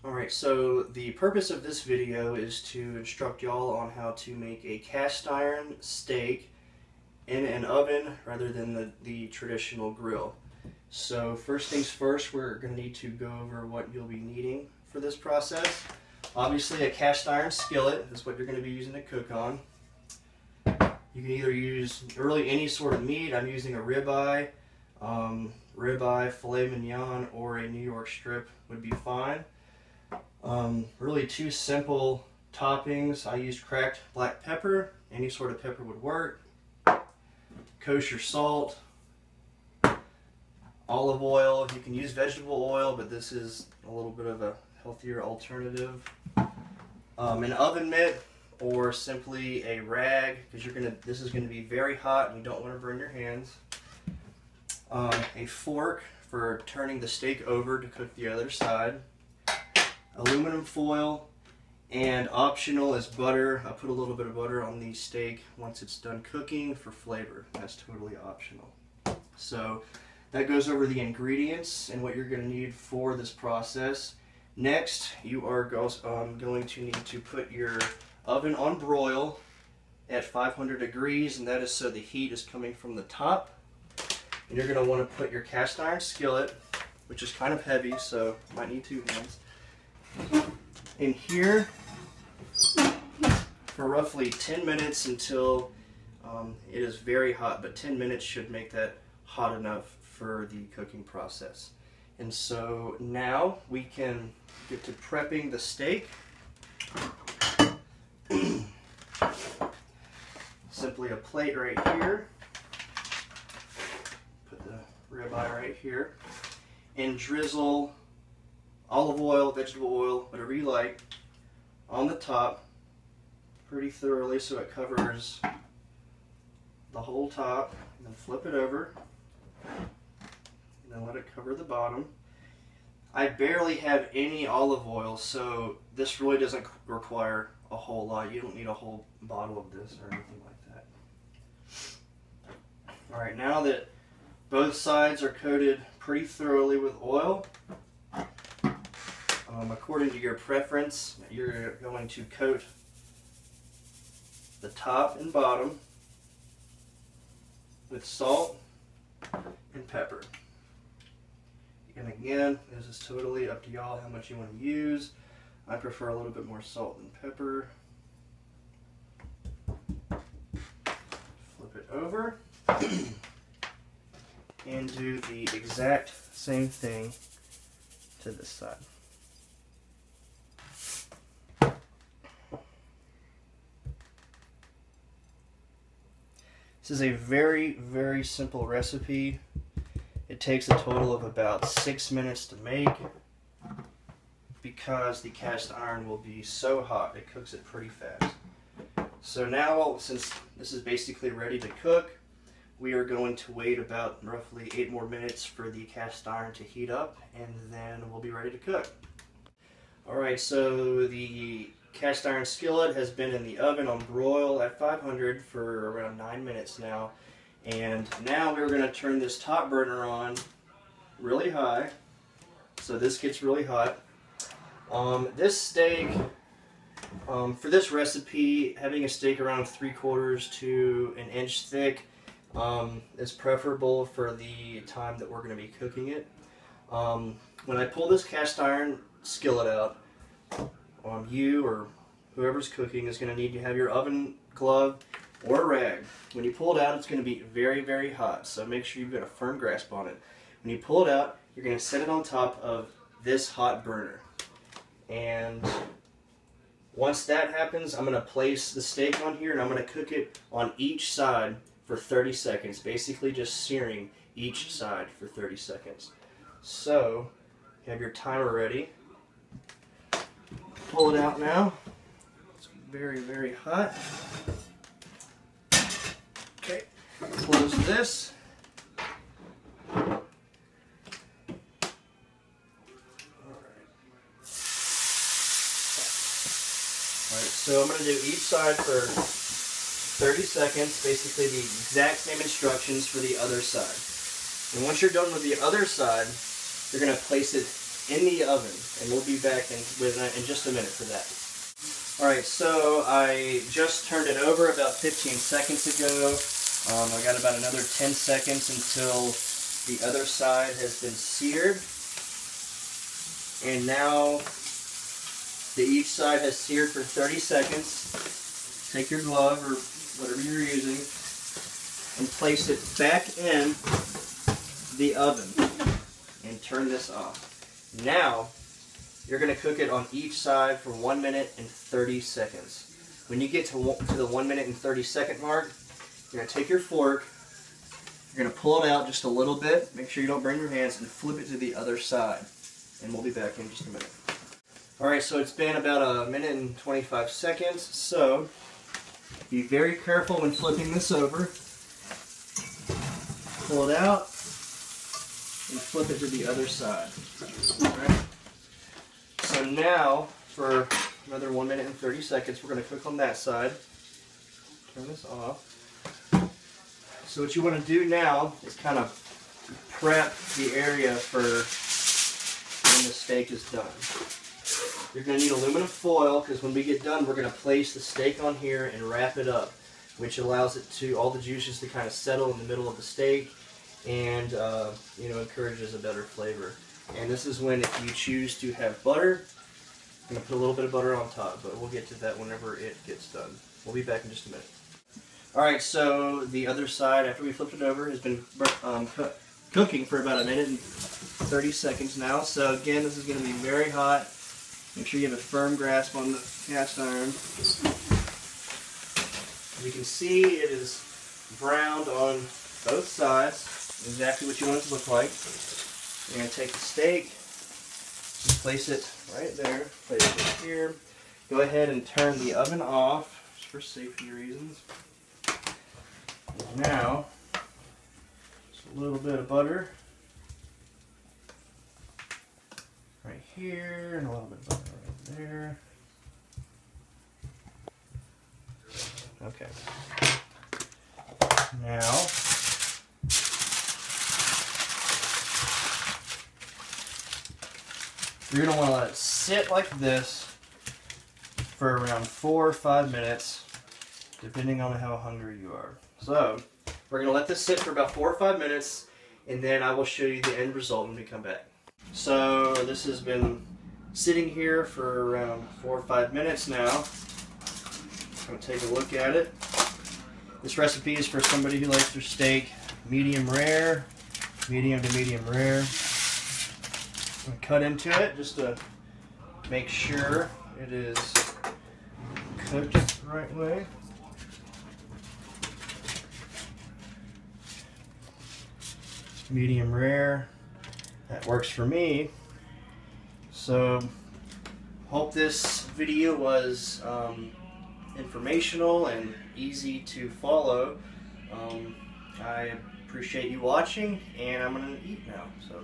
Alright, so the purpose of this video is to instruct y'all on how to make a cast iron steak in an oven rather than the traditional grill. So first things first, we're going to need to go over what you'll be needing for this process. Obviously a cast iron skillet is what you're going to be using to cook on. You can either use really any sort of meat. I'm using a ribeye, filet mignon, or a New York strip would be fine. Really two simple toppings. I used cracked black pepper. Any sort of pepper would work. Kosher salt. Olive oil. You can use vegetable oil, but this is a little bit of a healthier alternative. An oven mitt, or simply a rag, because this is gonna be very hot and you don't want to burn your hands. A fork for turning the steak over to cook the other side. Aluminum foil, and optional is butter. I put a little bit of butter on the steak once it's done cooking for flavor. That's totally optional. So that goes over the ingredients and what you're going to need for this process. Next, you are going to need to put your oven on broil at 500 degrees, and that is so the heat is coming from the top. And you're going to want to put your cast iron skillet, which is kind of heavy, so you might need two hands, in here for roughly 10 minutes until it is very hot, but 10 minutes should make that hot enough for the cooking process. And so now we can get to prepping the steak. Simply a plate right here. Put the ribeye right here, and drizzle olive oil, vegetable oil, whatever you like, on the top pretty thoroughly so it covers the whole top, and then flip it over, and then let it cover the bottom. I barely have any olive oil, so this really doesn't require a whole lot. You don't need a whole bottle of this or anything like that. Alright, now that both sides are coated pretty thoroughly with oil, according to your preference, you're going to coat the top and bottom with salt and pepper. And again, this is totally up to y'all how much you want to use. I prefer a little bit more salt than pepper. Flip it over and do the exact same thing to this side. This is a very, very simple recipe. It takes a total of about 6 minutes to make because the cast iron will be so hot it cooks it pretty fast. So now, since this is basically ready to cook, we are going to wait about roughly 8 more minutes for the cast iron to heat up, and then we'll be ready to cook. Alright, so the cast iron skillet has been in the oven on broil at 500 for around 9 minutes now. And now we're going to turn this top burner on really high, so this gets really hot. This steak, for this recipe, having a steak around 3/4 to an inch thick is preferable for the time that we're going to be cooking it. When I pull this cast iron skillet out, you or whoever's cooking is going to need to have your oven glove or a rag. When you pull it out, it's going to be very, very hot, so make sure you've got a firm grasp on it. When you pull it out, you're going to set it on top of this hot burner. And once that happens, I'm going to place the steak on here, and I'm going to cook it on each side for 30 seconds, basically just searing each side for 30 seconds. So, you have your timer ready. Pull it out now. It's very, very hot. Okay, close this. Alright, so I'm going to do each side for 30 seconds, basically the exact same instructions for the other side. And once you're done with the other side, you're going to place it in the oven, and we'll be back in just a minute for that. Alright, so I just turned it over about 15 seconds ago. I got about another 10 seconds until the other side has been seared. And now each side has seared for 30 seconds. Take your glove or whatever you're using and place it back in the oven and turn this off. Now you're going to cook it on each side for 1 minute and 30 seconds. When you get to the 1 minute and 30 second mark, you're going to take your fork, you're going to pull it out just a little bit, make sure you don't burn your hands, and flip it to the other side. And we'll be back in just a minute. Alright, so it's been about 1 minute and 25 seconds, so be very careful when flipping this over. Pull it out and flip it to the other side. Alright. So now, for another 1 minute and 30 seconds, we're going to cook on that side. Turn this off. So what you want to do now is kind of prep the area for when the steak is done. You're going to need aluminum foil because when we get done, we're going to place the steak on here and wrap it up, which allows it to all the juices to kind of settle in the middle of the steak and encourages a better flavor. And this is when, if you choose to have butter, I'm going to put a little bit of butter on top, but we'll get to that whenever it gets done. We'll be back in just a minute. Alright, so the other side, after we flipped it over, has been cooking for about 1 minute and 30 seconds now. So again, this is going to be very hot. Make sure you have a firm grasp on the cast iron. You can see it is browned on both sides, exactly what you want it to look like. You're going to take the steak, just place it right there, place it here. Go ahead and turn the oven off, just for safety reasons. And now, just a little bit of butter right here, and a little bit of butter right there. Okay. Now, you're going to want to let it sit like this for around 4 or 5 minutes, depending on how hungry you are. So, we're going to let this sit for about 4 or 5 minutes, and then I will show you the end result when we come back. So, this has been sitting here for around 4 or 5 minutes now. I'm going to take a look at it. This recipe is for somebody who likes their steak medium rare, medium to medium rare. I'm going to cut into it just to make sure it is cooked the right way. Medium rare, that works for me. So, hope this video was informational and easy to follow. I appreciate you watching, and I'm going to eat now. So.